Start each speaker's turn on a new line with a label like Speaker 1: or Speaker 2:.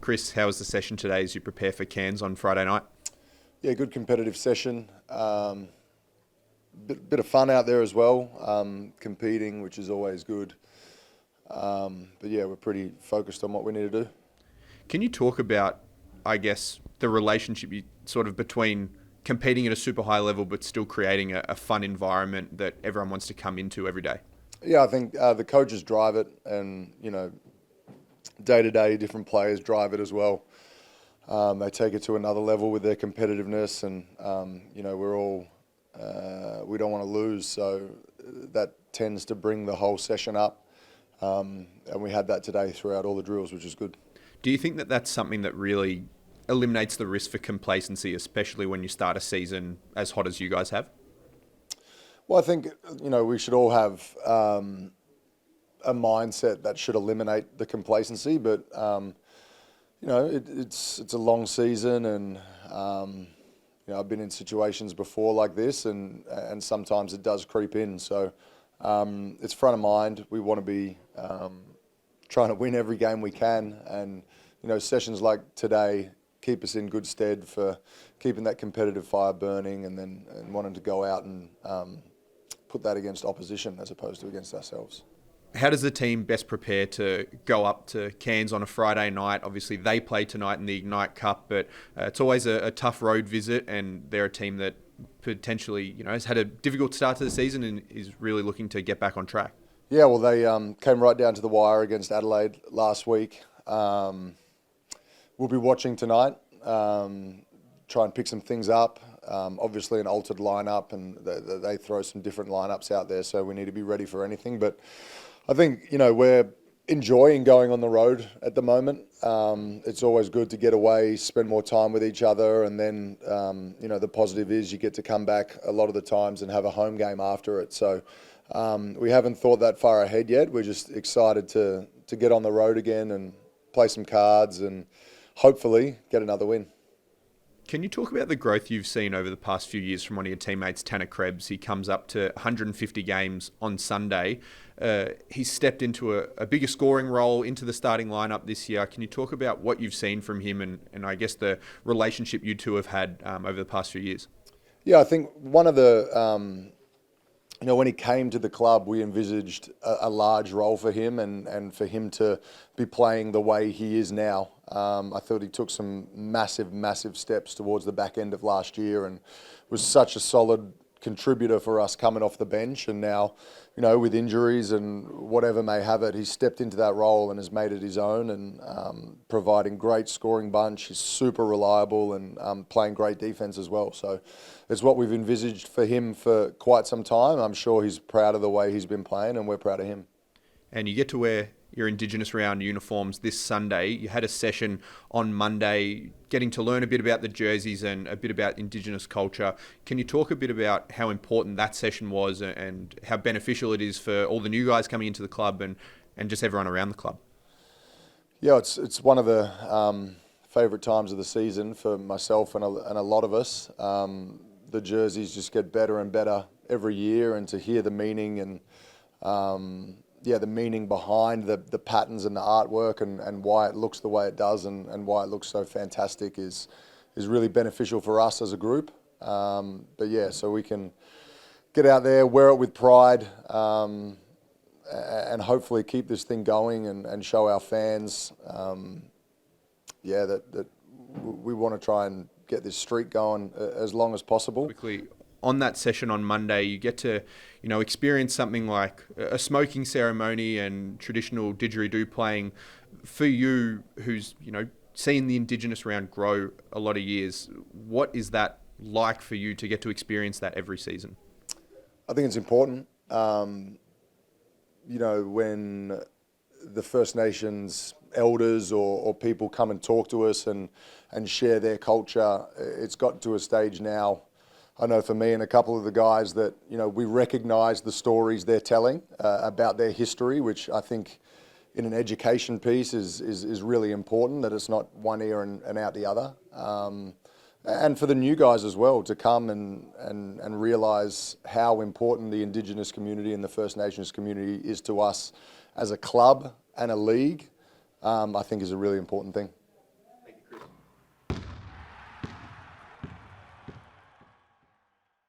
Speaker 1: Chris, how was the session today as you prepare for Cairns on Friday night?
Speaker 2: Yeah, good competitive session. Bit of fun out there as well, competing, which is always good. But yeah, we're pretty focused on what we need to do.
Speaker 1: Can you talk about, I guess, the relationship between competing at a super high level but still creating a fun environment that everyone wants to come into every day?
Speaker 2: Yeah, I think the coaches drive it, and day to day, different players drive it as well. They take it to another level with their competitiveness, and we're all we don't want to lose, so that tends to bring the whole session up. And we had that today throughout all the drills, which is good.
Speaker 1: Do you think that that's something that really eliminates the risk for complacency, especially when you start a season as hot as you guys have?
Speaker 2: Well, I think we should all have a mindset that should eliminate the complacency, but it's a long season, and I've been in situations before like this, and sometimes it does creep in. So it's front of mind. We want to be trying to win every game we can, and sessions like today keep us in good stead for keeping that competitive fire burning, and wanting to go out and put that against opposition as opposed to against ourselves.
Speaker 1: How does the team best prepare to go up to Cairns on a Friday night? Obviously, they play tonight in the Ignite Cup, but it's always a tough road visit, and they're a team that potentially has had a difficult start to the season and is really looking to get back on track.
Speaker 2: Yeah, well, they came right down to the wire against Adelaide last week. We'll be watching tonight, try and pick some things up. Obviously an altered lineup, and they throw some different lineups out there, so we need to be ready for anything. But I think, we're enjoying going on the road at the moment. It's always good to get away, spend more time with each other, and then, the positive is you get to come back a lot of the times and have a home game after it. So we haven't thought that far ahead yet. We're just excited to get on the road again and play some cards and hopefully get another win.
Speaker 1: Can you talk about the growth you've seen over the past few years from one of your teammates, Tanner Krebs? He comes up to 150 games on Sunday. He's stepped into a bigger scoring role into the starting lineup this year. Can you talk about what you've seen from him and I guess the relationship you two have had over the past few years?
Speaker 2: Yeah, I think one of the, when he came to the club, we envisaged a large role for him, and for him to be playing the way he is now. I thought he took some massive steps towards the back end of last year and was such a solid contributor for us coming off the bench. And now, with injuries and whatever may have it, he's stepped into that role and has made it his own, and providing great scoring bunch. He's super reliable and playing great defense as well. So it's what we've envisaged for him for quite some time. I'm sure he's proud of the way he's been playing, and we're proud of him.
Speaker 1: And you get to wear your Indigenous round uniforms this Sunday. You had a session on Monday getting to learn a bit about the jerseys and a bit about Indigenous culture. Can you talk a bit about how important that session was and how beneficial it is for all the new guys coming into the club and just everyone around the club?
Speaker 2: Yeah, it's one of the favourite times of the season for myself and a lot of us. The jerseys just get better and better every year, and to hear the meaning and the meaning behind the patterns and the artwork and why it looks the way it does and why it looks so fantastic is really beneficial for us as a group. But yeah, so we can get out there, wear it with pride, and hopefully keep this thing going and show our fans, that we want to try and get this streak going as long as possible.
Speaker 1: Quickly, on that session on Monday, you get to, experience something like a smoking ceremony and traditional didgeridoo playing. For you, who's, seen the Indigenous round grow a lot of years, what is that like for you to get to experience that every season?
Speaker 2: I think it's important. When the First Nations elders or people come and talk to us and share their culture, it's got to a stage now, I know for me and a couple of the guys, that we recognise the stories they're telling about their history, which I think in an education piece is really important, that it's not one ear and out the other. And for the new guys as well to come and realise how important the Indigenous community and the First Nations community is to us as a club and a league, I think is a really important thing.